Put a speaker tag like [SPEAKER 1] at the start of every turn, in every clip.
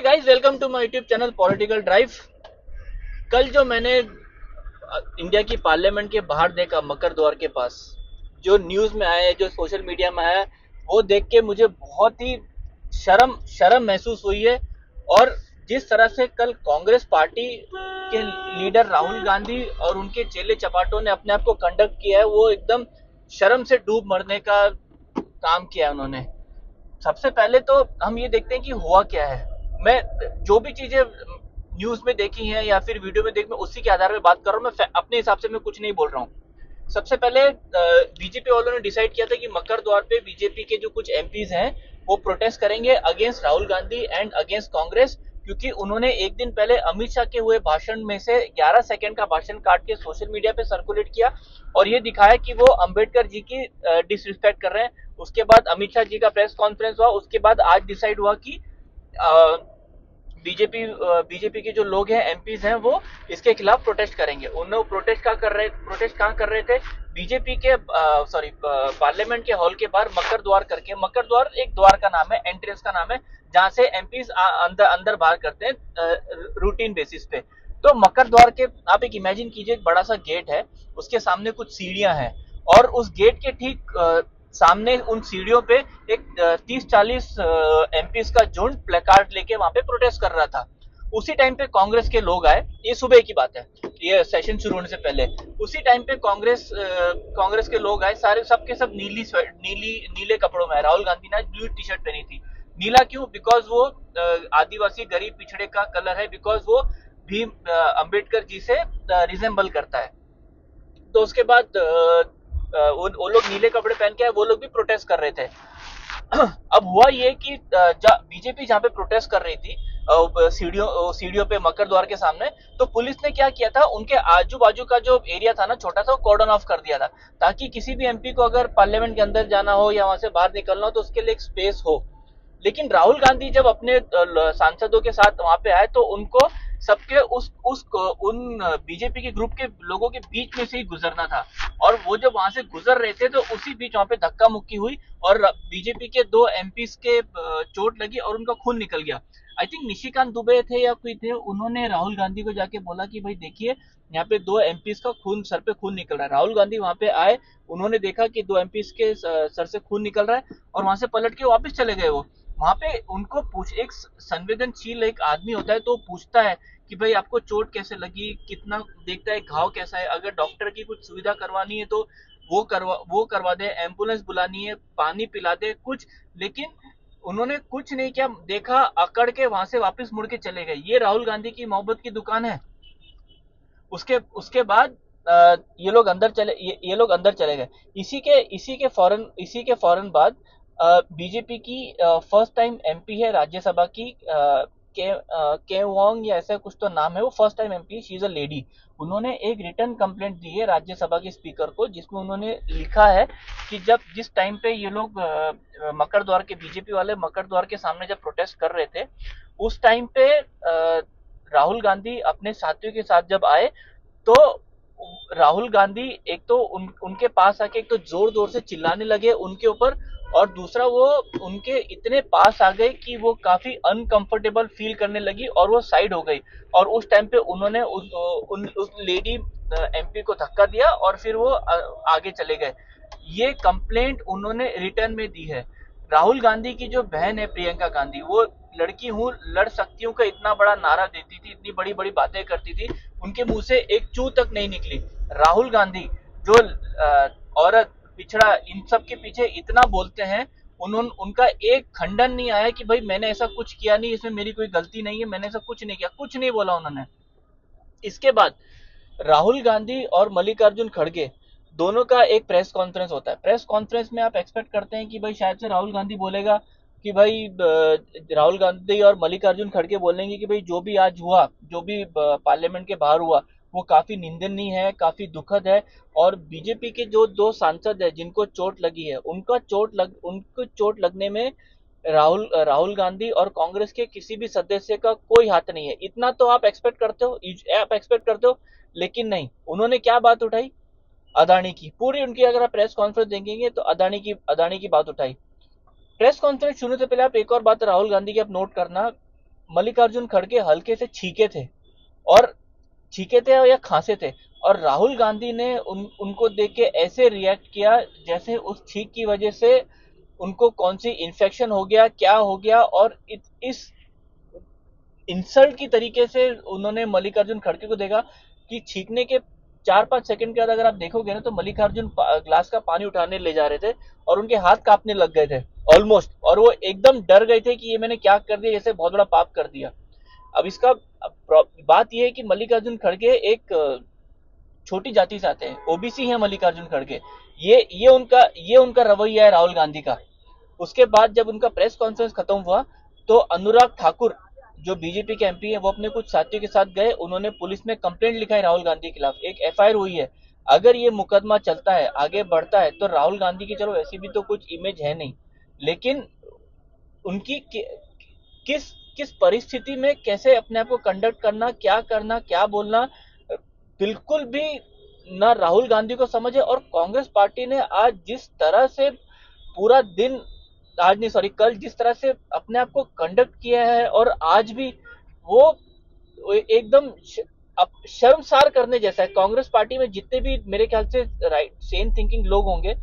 [SPEAKER 1] Guys, welcome to my YouTube channel political drive. कल जो मैंने इंडिया की पार्लियामेंट के बाहर देखा, मकर द्वार के पास जो न्यूज में आया है, जो सोशल मीडिया में आया है, वो देख के मुझे बहुत ही शर्म शर्म महसूस हुई है। और जिस तरह से कल कांग्रेस पार्टी के लीडर राहुल गांधी और उनके चेले चपाटों ने अपने आप को कंडक्ट किया है, वो एकदम शर्म से डूब मरने का काम किया है उन्होंने। सबसे पहले तो हम ये देखते हैं कि हुआ क्या है। मैं जो भी चीजें न्यूज में देखी हैं या फिर वीडियो में देख, मैं उसी के आधार में बात कर रहा हूँ। मैं अपने हिसाब से मैं कुछ नहीं बोल रहा हूँ। सबसे पहले बीजेपी वालों ने डिसाइड किया था कि मकर द्वार पे बीजेपी के जो कुछ एमपीज हैं वो प्रोटेस्ट करेंगे against Rahul Gandhi and against Congress, क्योंकि उन्होंने एक दिन पहले अमित शाह के हुए भाषण में से 11 सेकंड का भाषण काट के सोशल मीडिया पे सर्कुलेट किया और ये दिखाया कि वो अंबेडकर जी की डिसरिस्पेक्ट कर रहे हैं। उसके बाद अमित शाह जी का प्रेस कॉन्फ्रेंस हुआ। उसके बाद आज डिसाइड हुआ कि बीजेपी के जो लोग हैं, एमपीज हैं, वो इसके खिलाफ प्रोटेस्ट करेंगे। उन्होंने प्रोटेस्ट कहाँ कर रहे थे? बीजेपी के पार्लियामेंट के हॉल के बाहर मकर द्वार करके, मकर द्वार एक द्वार का नाम है, एंट्रेंस का नाम है, जहां से एमपीज अंदर अंदर बाहर करते हैं रूटीन बेसिस पे। तो मकर द्वार के आप एक इमेजिन कीजिए, एक बड़ा सा गेट है, उसके सामने कुछ सीढ़ियां हैं और उस गेट के ठीक सामने उन सीढ़ियों पे एक 30-40 एमपीज का झुंड प्लेकार्ड लेके वहां पे प्रोटेस्ट कर रहा था। उसी टाइम पे कांग्रेस के लोग आए। ये सुबह की बात है, ये सेशन शुरू होने से पहले। उसी टाइम पे कांग्रेस के लोग आए, सारे सबके सब नीले कपड़ों में आए। राहुल गांधी ने ब्लू टी शर्ट पहनी थी। नीला क्यों? बिकॉज वो आदिवासी गरीब पिछड़े का कलर है, बिकॉज वो भीम अंबेडकर जी से रिजेंबल करता है। तो उसके बाद वो लोग नीले कपड़े पहन के आए, वो लोग भी प्रोटेस्ट कर रहे थे। अब हुआ ये कि बीजेपी जहां पे प्रोटेस्ट कर रही थी सीढ़ियों पे मकर द्वार के सामने, तो पुलिस ने क्या किया था, उनके आजू बाजू का जो एरिया था ना, छोटा सा, कॉर्डन ऑफ कर दिया था, ताकि किसी भी एमपी को अगर पार्लियामेंट के अंदर जाना हो या वहां से बाहर निकलना हो तो उसके लिए एक स्पेस हो। लेकिन राहुल गांधी जब अपने सांसदों के साथ वहां पे आए तो उनको सबके उस उन बीजेपी के ग्रुप के लोगों के बीच में से ही गुजरना था। और वो जब वहां से गुजर रहे थे तो उसी बीच वहां पे धक्का मुक्की हुई और बीजेपी के 2 एमपीज के चोट लगी और उनका खून निकल गया। आई थिंक निशिकांत दुबे थे या कोई थे, उन्होंने राहुल गांधी को जाके बोला कि भाई देखिए, यहाँ पे 2 एमपीज का खून, सर पे खून निकल रहा है। राहुल गांधी वहां पे आए, उन्होंने देखा कि 2 एमपीज के सर से खून निकल रहा है और वहां से पलट के वापस चले गए। वो वहां पे उनको एक संवेदनशील एक आदमी होता है तो पूछता है कि भाई आपको चोट कैसे लगी, कितना, देखता है घाव कैसा है, अगर डॉक्टर की कुछ सुविधा करवानी है तो वो करवा दे, एम्बुलेंस बुलानी है, पानी पिला दे कुछ। लेकिन उन्होंने कुछ नहीं किया, देखा, अकड़ के वहां से वापस मुड़ के चले गए। ये राहुल गांधी की मोहब्बत की दुकान है। उसके उसके बाद ये लोग अंदर चले गए। इसी के फौरन बाद बीजेपी की फर्स्ट टाइम एमपी है राज्यसभा की, के वोंग या ऐसा कुछ तो नाम है, वो first time MP, she is a lady. उन्होंने एक रिटर्न कंप्लेंट दी है राज्यसभा के स्पीकर को, जिसमें उन्होंने लिखा है कि जिस टाइम पे ये लोग मकर द्वार के, बीजेपी वाले मकर द्वार के सामने जब प्रोटेस्ट कर रहे थे, उस टाइम पे राहुल गांधी अपने साथियों के साथ जब आए तो राहुल गांधी एक तो उनके पास आके एक तो जोर जोर से चिल्लाने लगे उनके ऊपर, और दूसरा वो उनके इतने पास आ गए कि वो काफी अनकंफर्टेबल फील करने लगी और वो साइड हो गई। और उस टाइम पे उन्होंने उस लेडी एमपी को धक्का दिया और फिर वो आगे चले गए। ये कंप्लेंट उन्होंने रिटर्न में दी है। राहुल गांधी की जो बहन है प्रियंका गांधी, वो लड़की हूँ, लड़ सकती हूँ का इतना बड़ा नारा देती थी, इतनी बड़ी बड़ी बातें करती थी, उनके मुंह से एक चू तक नहीं निकली। राहुल गांधी जो औरत, पिछड़ा, इन सब के पीछे इतना बोलते हैं, उनका एक खंडन नहीं आया कि भाई मैंने ऐसा कुछ किया नहीं, इसमें मेरी कोई गलती नहीं है, मैंने ऐसा कुछ नहीं किया, कुछ नहीं बोला उन्होंने। इसके बाद राहुल गांधी और मल्लिकार्जुन खड़गे दोनों का एक प्रेस कॉन्फ्रेंस होता है। प्रेस कॉन्फ्रेंस में आप एक्सपेक्ट करते हैं कि भाई शायद से राहुल गांधी बोलेगा कि भाई, राहुल गांधी और मल्लिकार्जुन खड़गे बोलेंगे कि भाई जो भी आज हुआ, जो भी पार्लियामेंट के बाहर हुआ, वो काफी निंदनीय है, काफी दुखद है। और बीजेपी के जो 2 सांसद है जिनको चोट लगी है, उनको चोट लगने में राहुल गांधी और कांग्रेस के किसी भी सदस्य का कोई हाथ नहीं है। इतना तो आप एक्सपेक्ट करते हो। लेकिन नहीं, उन्होंने क्या बात उठाई? अदानी की। पूरी उनकी अगर आप प्रेस कॉन्फ्रेंस देखेंगे तो अदानी की बात उठाई। प्रेस कॉन्फ्रेंस शुरू से पहले आप एक और बात राहुल गांधी की आप नोट करना, मल्लिकार्जुन खड़गे हल्के से छींके थे और छींके थे या खांसे थे, और राहुल गांधी ने उनको देख के ऐसे रिएक्ट किया जैसे उस छींक की वजह से उनको कौन सी इन्फेक्शन हो गया, क्या हो गया। और इस इंसल्ट की तरीके से उन्होंने मल्लिकार्जुन खड़गे को देखा कि छींकने के 4-5 सेकंड के बाद अगर आप देखोगे ना तो मल्लिकार्जुन ग्लास का पानी उठाने ले जा रहे थे और उनके हाथ कांपने लग गए थे ऑलमोस्ट, और वो एकदम डर गए थे कि ये मैंने क्या कर दिया, जैसे बहुत बड़ा पाप कर दिया। अब इसका बात यह है कि मल्लिकार्जुन खड़गे एक छोटी जाति से आते हैं, ओबीसी है मल्लिकार्जुन खड़गे। ये उनका रवैया है राहुल गांधी का। उसके बाद जब उनका प्रेस कॉन्फ्रेंस खत्म हुआ तो अनुराग ठाकुर जो बीजेपी के एमपी है वो अपने कुछ साथियों के साथ गए, उन्होंने पुलिस में कंप्लेंट लिखा है राहुल गांधी के खिलाफ, एक एफआईआर हुई है। अगर ये मुकदमा चलता है आगे बढ़ता है तो राहुल गांधी की चलो ऐसी भी तो कुछ इमेज है नहीं, लेकिन उनकी किस किस परिस्थिति में कैसे अपने आप को कंडक्ट करना क्या बोलना बिल्कुल भी ना राहुल गांधी को समझ है। और कांग्रेस पार्टी ने आज जिस तरह से पूरा दिन, आज नहीं सॉरी कल जिस तरह से अपने आप को कंडक्ट किया है, और आज भी वो एकदम शर्मसार करने जैसा है। कांग्रेस पार्टी में जितने भी मेरे ख्याल से राइट सेम थिंकिंग लोग होंगे,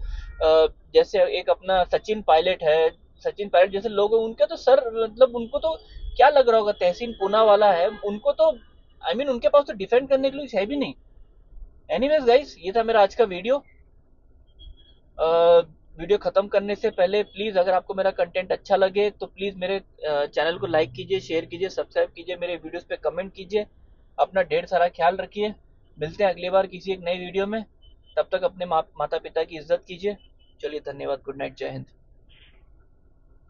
[SPEAKER 1] जैसे एक अपना सचिन पायलट है, सचिन पायलट जैसे लोग हैं, उनके तो सर मतलब उनको तो क्या लग रहा होगा, तहसीन पूनावाला है उनको तो, आई मीन उनके पास तो डिफेंड करने के लिए कुछ है भी नहीं। एनीवेज गाइस, ये था मेरा आज का वीडियो। वीडियो खत्म करने से पहले प्लीज अगर आपको मेरा कंटेंट अच्छा लगे तो प्लीज मेरे चैनल को लाइक कीजिए, शेयर कीजिए, सब्सक्राइब कीजिए, मेरे वीडियोस पे कमेंट कीजिए। अपना ढेर सारा ख्याल रखिए। मिलते हैं अगली बार किसी एक नई वीडियो में। तब तक अपने माता पिता की इज्जत कीजिए। चलिए, धन्यवाद, गुड नाइट, जय हिंद।